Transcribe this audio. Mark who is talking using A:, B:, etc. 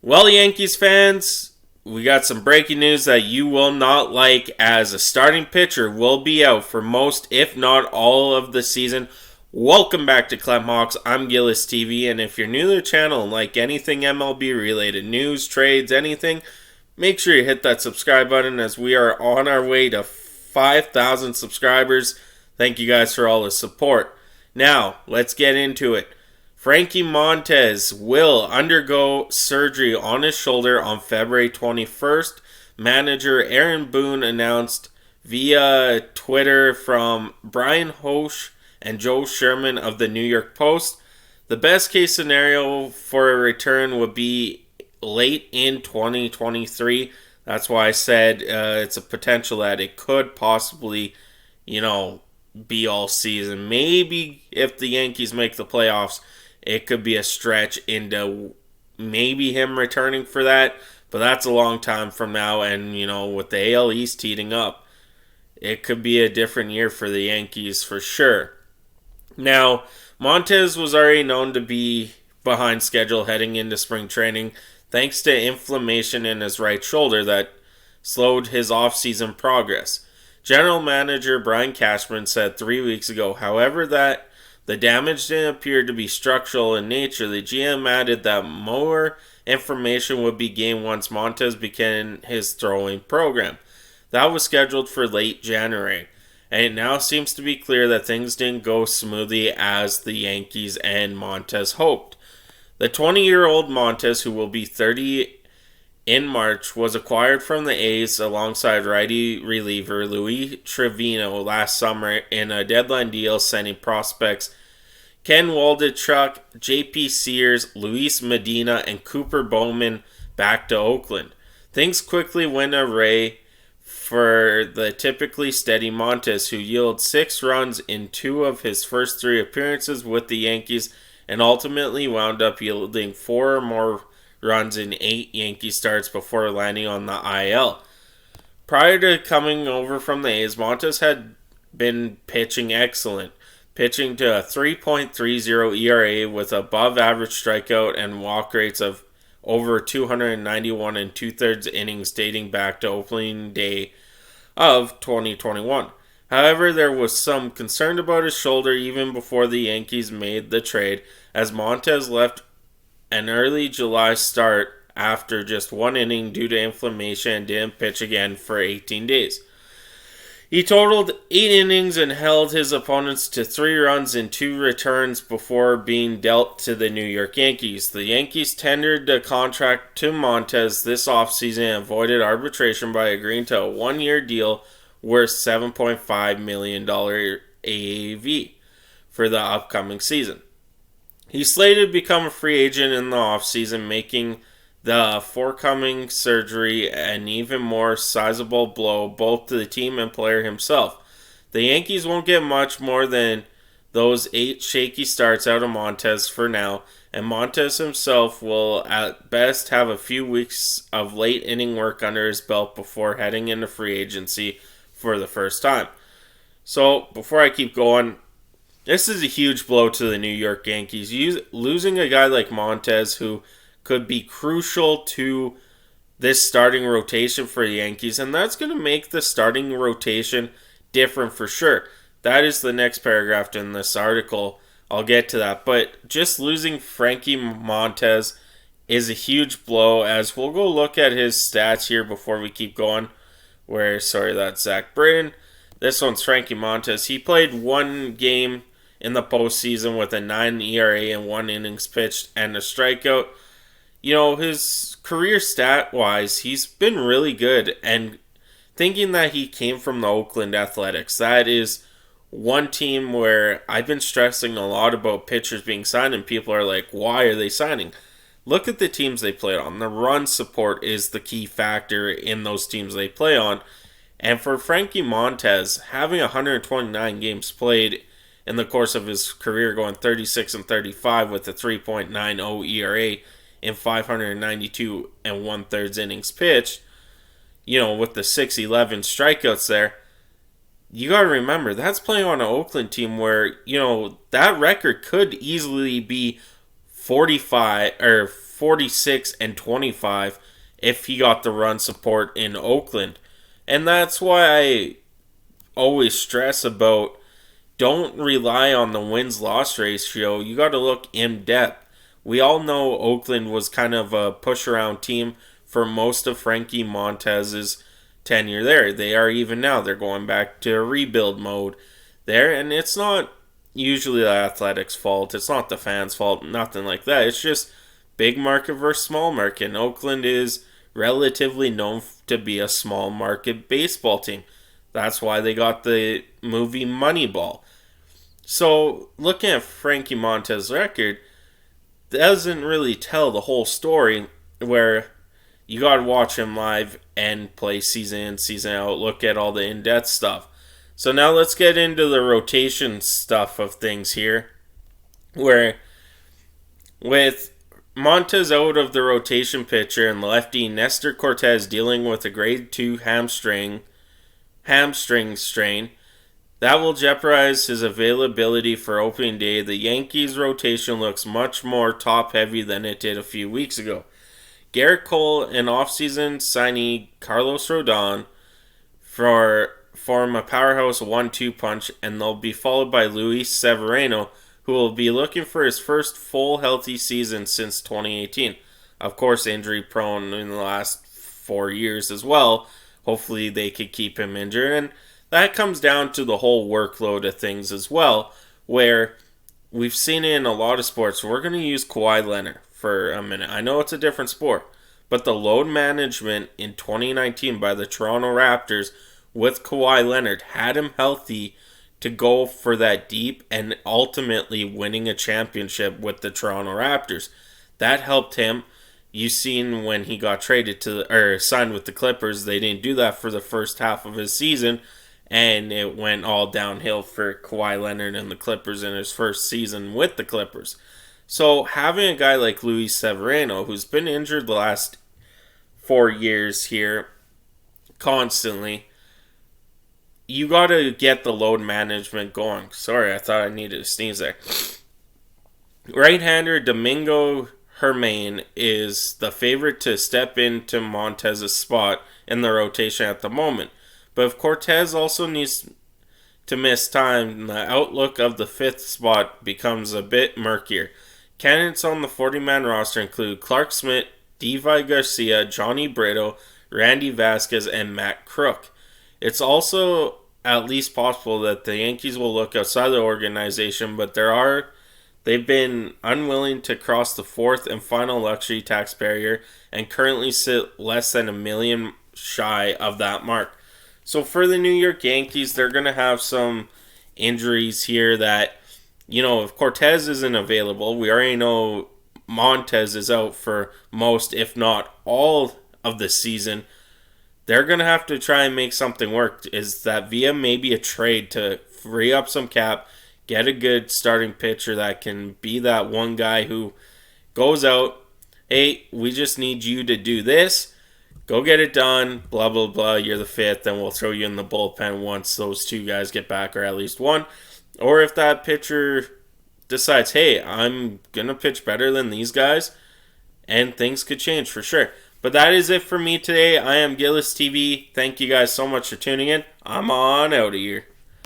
A: Well, Yankees fans, we got some breaking news that you will not like, as a starting pitcher will be out for most, if not all, of the season. Welcome back to Clem Hawks. I'm Gillis TV, and if you're new to the channel and like anything MLB related, news, trades, anything, make sure you hit that subscribe button, as we are on our way to 5,000 subscribers. Thank you guys for all the support. Now, let's get into it. Frankie Montas will undergo surgery on his shoulder on February 21st. Manager Aaron Boone announced via Twitter from Brian Hosch and Joe Sherman of the New York Post. The best case scenario for a return would be late in 2023. That's why I said it's a potential that it could possibly, be all season. Maybe if the Yankees make the playoffs, it could be a stretch into maybe him returning for that, but that's a long time from now. And, with the AL East heating up, it could be a different year for the Yankees for sure. Now, Montas was already known to be behind schedule heading into spring training, thanks to inflammation in his right shoulder that slowed his offseason progress. General Manager Brian Cashman said 3 weeks ago, however, that the damage didn't appear to be structural in nature. The GM added that more information would be gained once Montas began his throwing program. That was scheduled for late January, and it now seems to be clear that things didn't go smoothly as the Yankees and Montas hoped. The 20-year-old Montas, who will be 30 in March, was acquired from the A's alongside righty reliever Luis Trevino last summer in a deadline deal, sending prospects Ken Waldichuk, J.P. Sears, Luis Medina, and Cooper Bowman back to Oakland. Things quickly went awry for the typically steady Montas, who yielded 6 runs in 2 of his first 3 appearances with the Yankees and ultimately wound up yielding 4 or more runs in 8 Yankee starts before landing on the IL. Prior to coming over from the A's, Montas had been pitching excellent, pitching to a 3.30 ERA with above average strikeout and walk rates of over 291 and 2/3 innings dating back to opening day of 2021. However, there was some concern about his shoulder even before the Yankees made the trade, as Montas left an early July start after just 1 inning due to inflammation and didn't pitch again for 18 days. He totaled 8 innings and held his opponents to 3 runs in 2 returns before being dealt to the New York Yankees. The Yankees tendered the contract to Montas this offseason and avoided arbitration by agreeing to a 1-year deal worth $7.5 million AAV for the upcoming season. He's slated to become a free agent in the offseason, making the forthcoming surgery an even more sizable blow both to the team and player himself. The Yankees won't get much more than those 8 shaky starts out of Montas for now, and Montas himself will at best have a few weeks of late inning work under his belt before heading into free agency for the first time. So, before I keep going, this is a huge blow to the New York Yankees. Losing a guy like Montas, who could be crucial to this starting rotation for the Yankees, and that's going to make the starting rotation different for sure. That is the next paragraph in this article. I'll get to that. But just losing Frankie Montas is a huge blow, as we'll go look at his stats here before we keep going. That's Zach Britton. This one's Frankie Montas. He played 1 game in the postseason with a 9 ERA and 1 innings pitched and a strikeout. His career stat-wise, he's been really good. And thinking that he came from the Oakland Athletics, that is one team where I've been stressing a lot about pitchers being signed, and people are like, why are they signing? Look at the teams they played on. The run support is the key factor in those teams they play on. And for Frankie Montas, having 129 games played in the course of his career, going 36 and 35 with a 3.90 ERA in 592 and 1/3 innings pitched, with the 611 strikeouts there, you got to remember, that's playing on an Oakland team where, that record could easily be 45 or 46-25 if he got the run support in Oakland. And that's why I always stress about don't rely on the wins-loss ratio. You got to look in depth. We all know Oakland was kind of a push-around team for most of Frankie Montas' tenure there. They are even now. They're going back to rebuild mode there, and it's not usually the Athletics' fault. It's not the fans' fault, nothing like that. It's just big market versus small market. And Oakland is relatively known to be a small market baseball team. That's why they got the movie Moneyball. So, looking at Frankie Montas' record doesn't really tell the whole story, where you got to watch him live and play season in, season out, look at all the in-depth stuff. So now let's get into the rotation stuff of things here, where with Montas out of the rotation pitcher and lefty Nestor Cortes dealing with a grade 2 hamstring strain, that will jeopardize his availability for opening day. The Yankees rotation looks much more top-heavy than it did a few weeks ago. Garrett Cole and offseason signee Carlos Rodon form a powerhouse 1-2 punch, and they'll be followed by Luis Severino, who will be looking for his first full healthy season since 2018. Of course, injury prone in the last 4 years as well. Hopefully they could keep him injured, and that comes down to the whole workload of things as well, where we've seen it in a lot of sports. We're going to use Kawhi Leonard for a minute. I know it's a different sport, but the load management in 2019 by the Toronto Raptors with Kawhi Leonard had him healthy to go for that deep and ultimately winning a championship with the Toronto Raptors. That helped him. You seen when he got signed with the Clippers, they didn't do that for the first half of his season, and it went all downhill for Kawhi Leonard and the Clippers in his first season with the Clippers. So having a guy like Luis Severino, who's been injured the last 4 years here constantly, you got to get the load management going. Sorry, I thought I needed to sneeze there. Right-hander Domingo Germán is the favorite to step into Montas' spot in the rotation at the moment. But if Cortes also needs to miss time, the outlook of the fifth spot becomes a bit murkier. Candidates on the 40-man roster include Clark Smith, Levi Garcia, Johnny Brito, Randy Vasquez, and Matt Crook. It's also at least possible that the Yankees will look outside the organization, but they've been unwilling to cross the fourth and final luxury tax barrier and currently sit less than $1 million shy of that mark. So for the New York Yankees, they're going to have some injuries here that, if Cortes isn't available, we already know Montas is out for most, if not all, of the season. They're going to have to try and make something work. Is that via maybe a trade to free up some cap, get a good starting pitcher that can be that one guy who goes out, hey, we just need you to do this. Go get it done, blah, blah, blah. You're the fifth, and we'll throw you in the bullpen once those two guys get back, or at least one. Or if that pitcher decides, hey, I'm going to pitch better than these guys, and things could change for sure. But that is it for me today. I am Gillis TV. Thank you guys so much for tuning in. I'm on out of here.